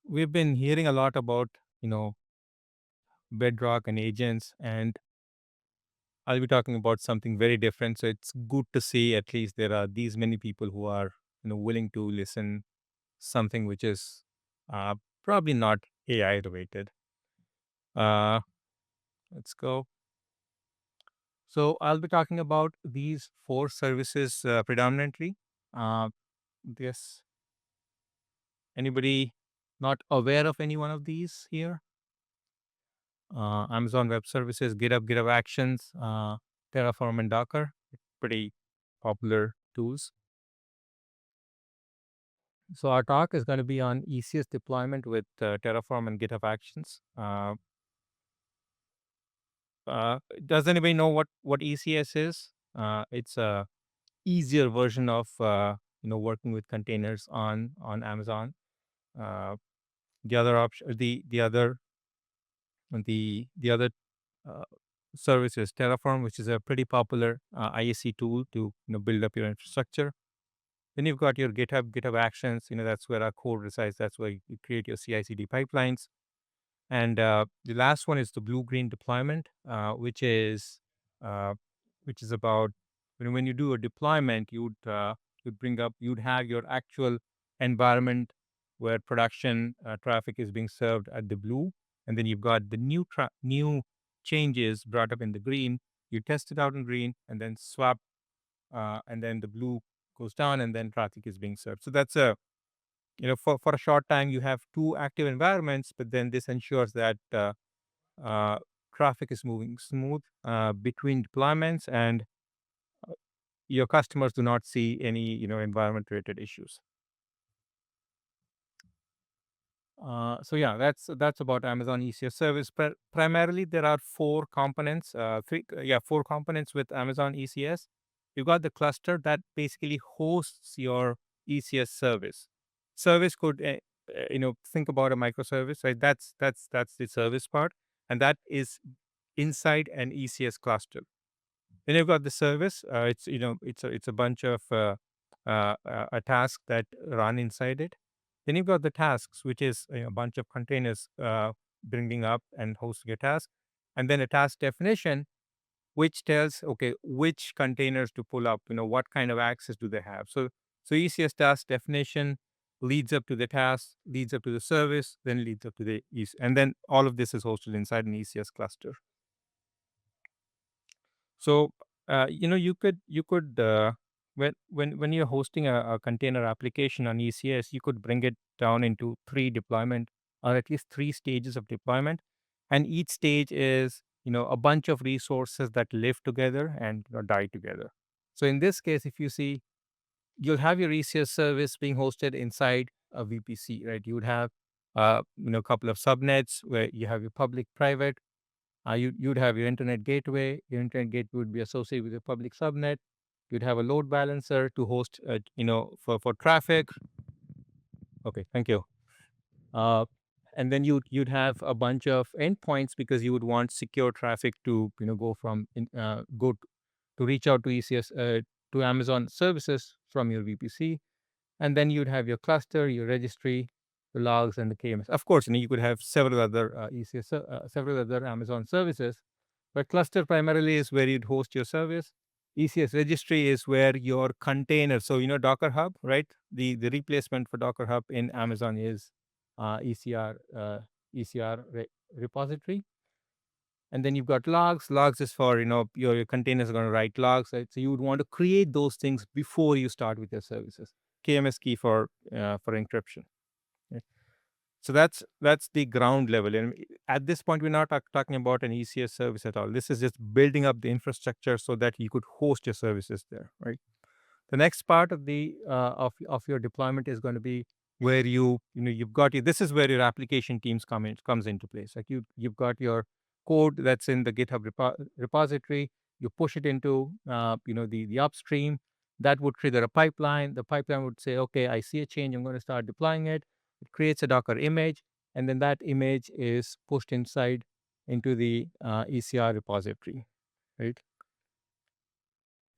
we've been hearing a lot about, Bedrock and agents, and I'll be talking about something very different. So it's good to see at least there are these many people who are, willing to listen something which is uh, probably not AI related. Uh, let's go. So I'll be talking about these four services predominantly. Uh, yes, anybody not aware of any one of these here? Amazon Web Services, GitHub Actions, Terraform, and Docker. Pretty popular tools. So our talk is going to be on ECS deployment with Terraform and GitHub Actions. Does anybody know what ECS is? It's a easier version of working with containers on Amazon. Uh, the other option, the other uh, service is Terraform, which is a pretty popular ISC tool to build up your infrastructure. Then you've got your GitHub Actions. That's where our code resides. That's where you create your CI/CD pipelines. And the last one is the blue-green deployment, uh, which is about when you do a deployment, you'd have your actual environment where production traffic is being served at the blue, and then you've got the new changes brought up in the green. You test it out in green, and then swap, and then the blue goes down, and then traffic is being served. So that's a for a short time you have two active environments, but then this ensures that uh, traffic is moving smooth between deployments, and your customers do not see any environment related issues. So yeah, that's about Amazon ECS service. Primarily, there are four components. Four components with Amazon ECS. You've got the cluster that basically hosts your ECS service. Service could, think about a microservice, right? That's the service part, and that is inside an ECS cluster. Then you've got the service. It's a bunch of a task that run inside it. Then you've got the tasks, which is a bunch of containers bringing up and hosting a task, and then a task definition, which tells which containers to pull up. What kind of access do they have? So ECS task definition leads up to the task, leads up to the service, then leads up to the and then all of this is hosted inside an ECS cluster. So you could when you're hosting a container application on ECS, you could bring it down into three deployment, or at least three stages of deployment, and each stage is a bunch of resources that live together and die together. So in this case, if you see, you'll have your ECS service being hosted inside a VPC, right? You would have a couple of subnets where you have your public, private. You'd have your internet gateway. Your internet gateway would be associated with a public subnet. You'd have a load balancer to host, for traffic. Okay, thank you. Uh, and then you'd have a bunch of endpoints because you would want secure traffic to go from to reach out to ECS to Amazon services from your VPC. And then you'd have your cluster, your registry, the logs, and the KMS. Of course, you could have several other several other Amazon services, but cluster primarily is where you'd host your service. ECS registry is where your container. So Docker Hub, right? The replacement for Docker Hub in Amazon is ECR repository. And then you've got logs. Logs is for your containers are going to write logs, right? So you would want to create those things before you start with your services. KMS key for encryption. Right? So that's the ground level, and at this point we're not talking about an ECS service at all. This is just building up the infrastructure so that you could host your services there, right? The next part of the of your deployment is going to be where you've got this is where your application teams comes into place. Like you've got your code that's in the GitHub repository. You push it into the upstream. That would trigger a pipeline. The pipeline would say, okay, I see a change, I'm going to start deploying it. It creates a Docker image, and then that image is pushed inside into the ECR repository, right?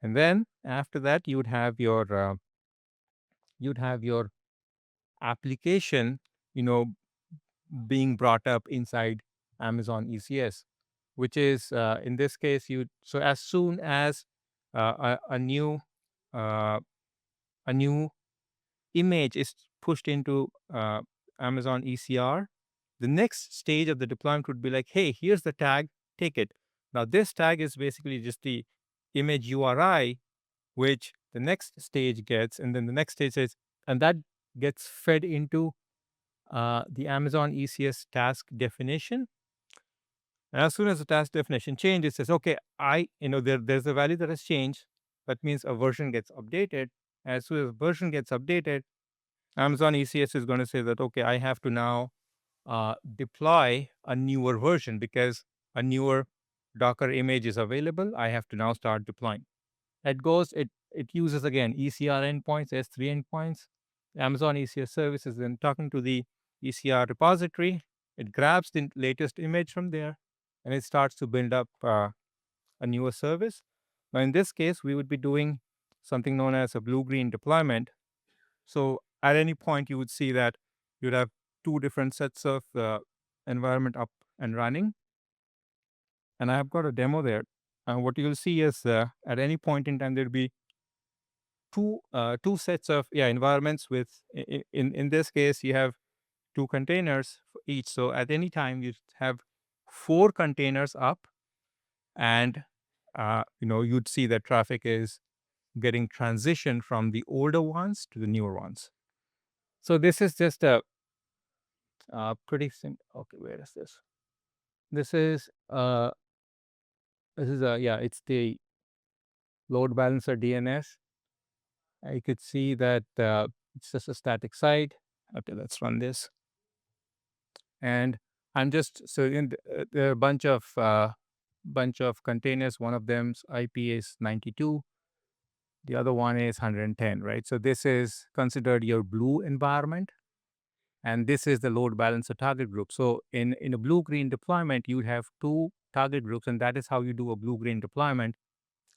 And then after that, you'd have your application, being brought up inside Amazon ECS, which is in this case so as soon as a new uh, a new image is pushed into Amazon ECR, the next stage of the deployment would be like, hey, here's the tag, take it. Now, this tag is basically just the image URI, which the next stage gets, and then the next stage is, and that gets fed into the Amazon ECS task definition. And as soon as the task definition changes, it says, okay, there's a value that has changed. That means a version gets updated. As soon as a version gets updated, Amazon ECS is going to say that, okay, I have to now deploy a newer version because a newer Docker image is available. I have to now start deploying. It uses again ECR endpoints, S3 endpoints. Amazon ECS service is then talking to the ECR repository. It grabs the latest image from there and it starts to build up a newer service. Now, in this case, we would be doing something known as a blue-green deployment. So at any point, you would see that you'd have two different sets of environment up and running. And I've got a demo there. What you'll see is at any point in time, there'll be two sets of environments with in this case you have two containers for each. So at any time you have four containers up, and you'd see that traffic is getting transitioned from the older ones to the newer ones. So this is just a pretty simple. Okay, where is this? It's the load balancer DNS. You could see that it's just a static site. Okay, let's run this. And I'm just so there are a bunch of containers. One of them's IP is 92. The other one is 110, right? So this is considered your blue environment, and this is the load balancer target group. So in a blue-green deployment, you have two target groups, and that is how you do a blue-green deployment.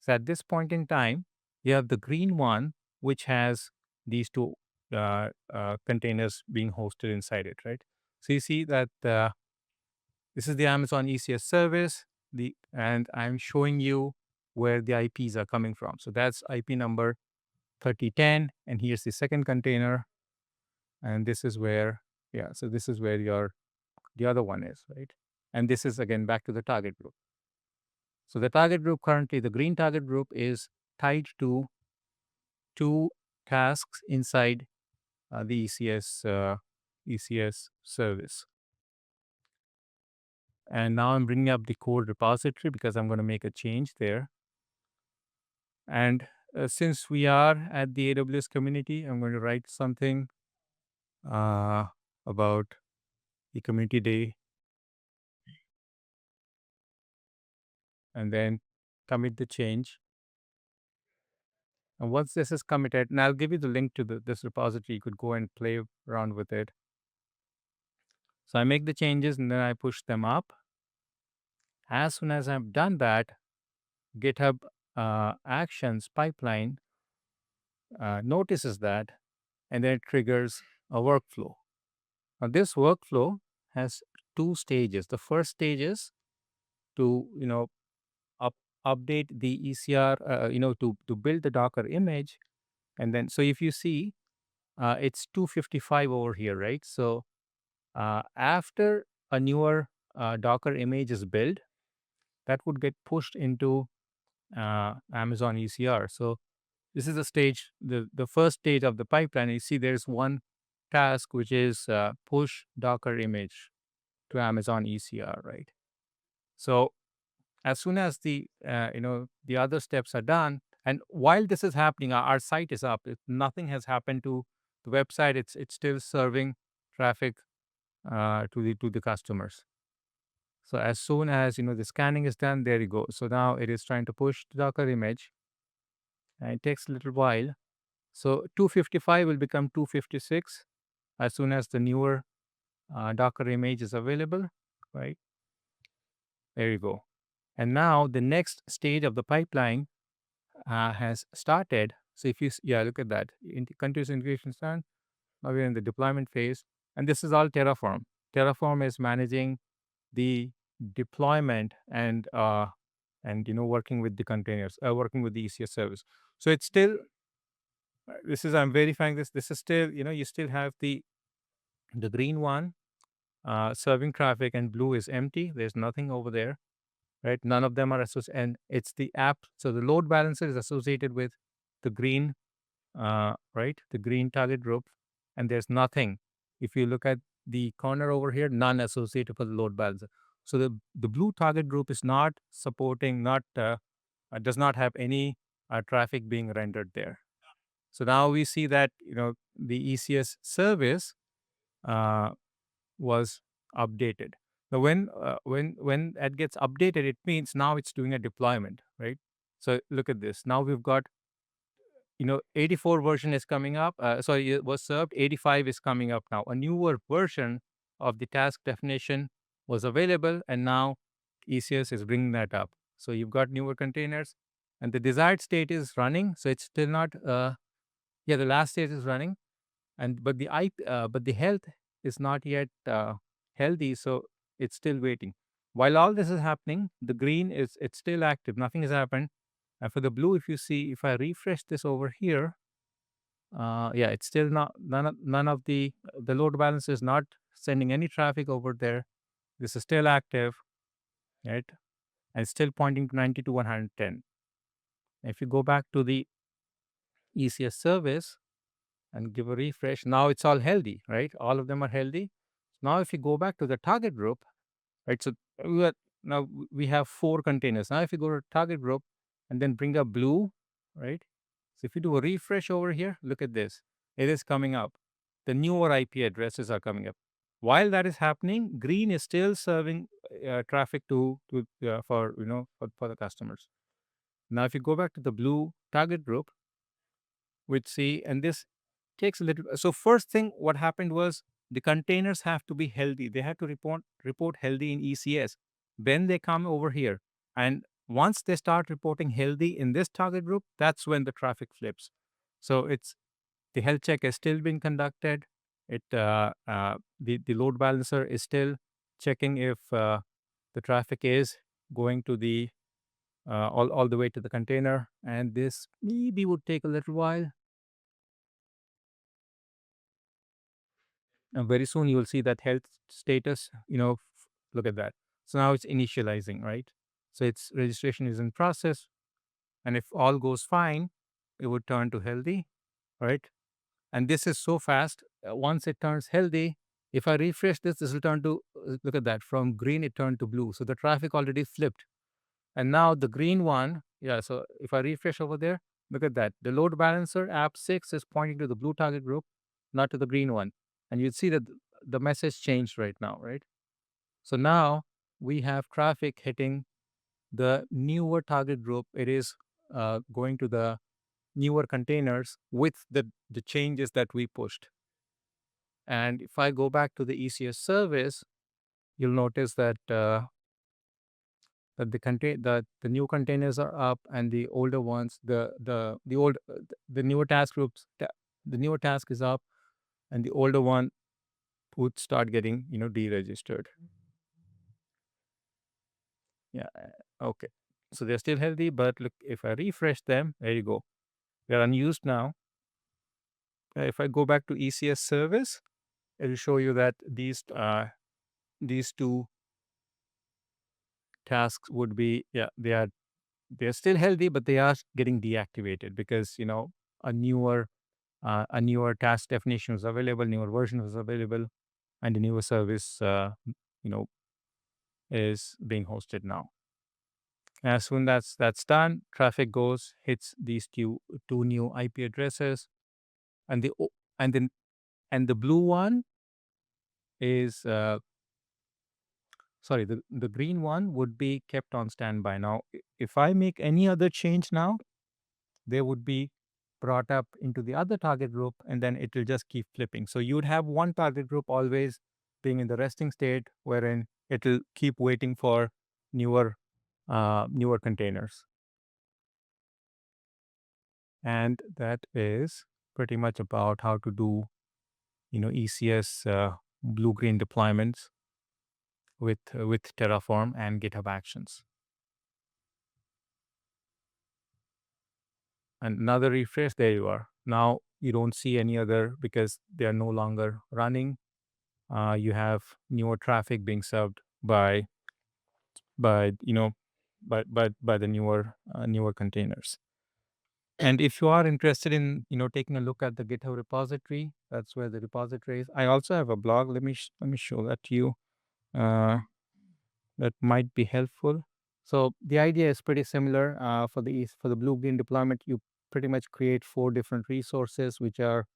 So at this point in time, you have the green one, which has these two containers being hosted inside it, right? So you see that this is the Amazon ECS service, and I'm showing you where the IPs are coming from. So that's IP number 3010, and here's the second container, and this is where, so this is where the other one is, right? And this is again back to the target group. So the target group currently, the green target group is tied to two tasks inside the ECS service. And now I'm bringing up the code repository because I'm going to make a change there. And since we are at the AWS community, I'm going to write something about the community day and then commit the change. And once this is committed, and I'll give you the link to this repository, you could go and play around with it. So I make the changes and then I push them up. As soon as I've done that, GitHub Actions pipeline notices that, and then it triggers a workflow. Now, this workflow has two stages. The first stage is to update the ECR, to build the Docker image, and then so if you see, it's 255 over here, right? So after a newer Docker image is built, that would get pushed into Amazon ECR. So this is the stage, the first stage of the pipeline. You see there's one task, which is push Docker image to Amazon ECR, right? So as soon as the other steps are done, and while this is happening, our site is up. Nothing has happened to the website. It's still serving traffic to the customers. So as soon as the scanning is done, there you go. So now it is trying to push the Docker image, and it takes a little while. So 255 will become 256 as soon as the newer Docker image is available, right? There you go. And now the next stage of the pipeline has started. So if you, look at that. Continuous integration stand. Now we're in the deployment phase. And this is all Terraform. Terraform is managing the deployment and working with the containers, working with the ECS service. So it's still this is I'm verifying this. This is still you still have the green one serving traffic, and blue is empty. There's nothing over there, right? None of them are associated, and it's the app. So the load balancer is associated with the green, right? The green target group, and there's nothing. If you look at the corner over here, none associated with the load balancer. So the blue target group is not supporting, not does not have any traffic being rendered there. So now we see that the ECS service uh, was updated. Now, when that gets updated, it means now it's doing a deployment, right? So look at this. Now we've got 84 version is coming up. Sorry, it was served. 85 is coming up now. A newer version of the task definition was available, and now ECS is bringing that up. So you've got newer containers, and the desired state is running. So it's still not. The last state is running, and but the health is not yet healthy, so it's still waiting. While all this is happening, the green is it's still active. Nothing has happened. And for the blue, if you see, if I refresh this over here, it's still not none of the load balance is not sending any traffic over there. This is still active, right? And it's still pointing to 90 to 110. If you go back to the ECS service and give a refresh, now it's all healthy, right? All of them are healthy. Now, if you go back to the target group, right? So now we have 4 containers. Now, if you go to target group and then bring up blue, right? So if you do a refresh over here, look at this. It is coming up. The newer IP addresses are coming up. While that is happening, green is still serving traffic to for for the customers. Now, if you go back to the blue target group, which see, and this takes a little. So first thing, what happened was the containers have to be healthy. They have to report healthy in ECS. Then they come over here, and once they start reporting healthy in this target group, that's when the traffic flips. So it's the health check has still been conducted. The load balancer is still checking if the traffic is going to the all the way to the container, and this maybe would take a little while. And very soon you will see that health status, look at that. So now it's initializing, right? So its registration is in process. And if all goes fine, it would turn to healthy, right? And this is so fast. Once it turns healthy, if I refresh this, this will turn to, look at that, from green, it turned to blue. So the traffic already flipped. And now the green one, so if I refresh over there, look at that. The load balancer app 6 is pointing to the blue target group, not to the green one. And you'd see that the message changed right now, right? So now we have traffic hitting the newer target group. It is going to the newer containers with the changes that we pushed. And if I go back to the ECS service, you'll notice that the new containers are up, and the older ones, the newer task groups, the newer task is up, and the older one would start getting deregistered. Yeah. Okay. So they're still healthy, but look, if I refresh them, there you go. They're unused now. If I go back to ECS service, it will show you that these two tasks would be they're still healthy, but they are getting deactivated because a newer task definition was available, newer version was available, and the newer service you know is being hosted now. As soon as that's done, traffic hits these two new IP addresses, and the blue one is sorry, the green one would be kept on standby. Now, if I make any other change now, they would be brought up into the other target group, and then it will just keep flipping. So you would have one target group always being in the resting state, wherein it will keep waiting for newer containers. And that is pretty much about how to do ECS blue-green deployments with Terraform and GitHub Actions. And another refresh, there you are. Now you don't see any other because they are no longer running. You have newer traffic being served by you know by the newer containers. And if you are interested in taking a look at the GitHub repository, that's where the repository is. I also have a blog. Let me show that to you. Uh, that might be helpful. So the idea is pretty similar. For the blue green deployment, you pretty much create 4 different resources, which are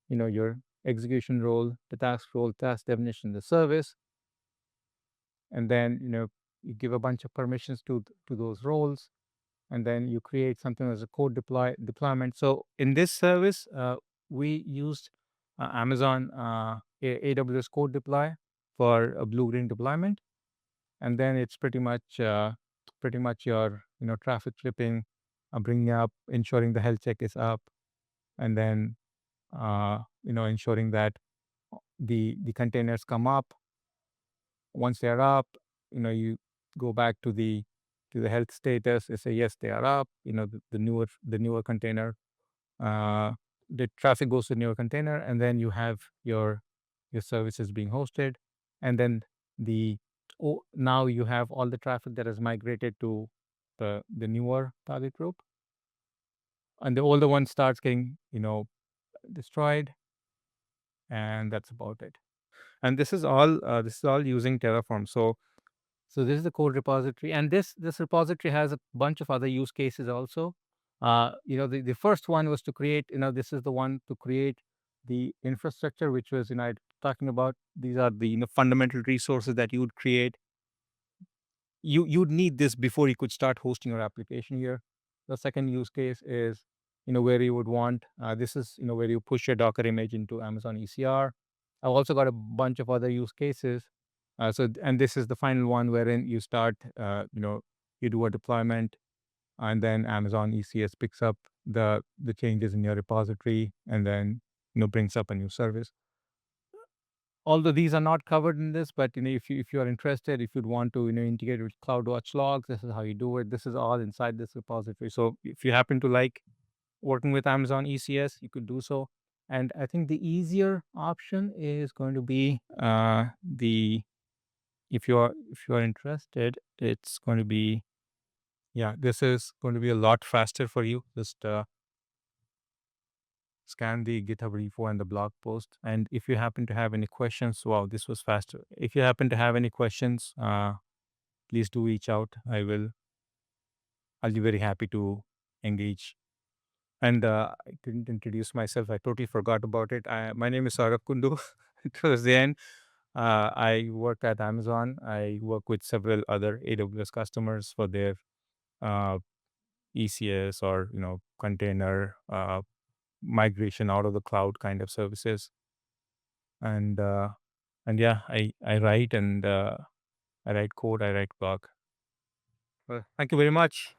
your execution role, the task role, task definition, the service, and then you give a bunch of permissions to those roles, and then you create something as a deployment. So in this service, we used Amazon AWS CodeDeploy for a blue green deployment, and then it's pretty much your traffic flipping, bringing up, ensuring the health check is up, and then ensuring that the containers come up. Once they are up, you go back to the health status. They say yes, they are up. The newer container, the traffic goes to the newer container, and then you have your services being hosted, and then now you have all the traffic that has migrated to the newer target group, and the older one starts getting destroyed, and that's about it. And this is all using Terraform. So this is the code repository, and this repository has a bunch of other use cases also. The first one was to create. This is the one to create the infrastructure, which was talking about. These are the fundamental resources that you would create. You'd need this before you could start hosting your application here. The second use case is where you would want this is where you push your Docker image into Amazon ECR. I've also got a bunch of other use cases. And this is the final one wherein you start you do a deployment, and then Amazon ECS picks up the changes in your repository, and then brings up a new service. Although these are not covered in this, but if you are interested, if you'd want to integrate with CloudWatch logs, this is how you do it. This is all inside this repository. So if you happen to like working with Amazon ECS, you could do so. And I think the easier option is going to be the if you are interested, it's going to be this is going to be a lot faster for you. Just scan the GitHub repo and the blog post. And if you happen to have any questions, wow, this was faster. If you happen to have any questions, please do reach out. I'll be very happy to engage. And I didn't introduce myself. I totally forgot about it. My name is Sourav Kundu. It was the end. I work at Amazon. I work with several other AWS customers for their ECS or container migration out of the cloud kind of services. And yeah, I write, and I write code. I write blog. Well, thank you very much.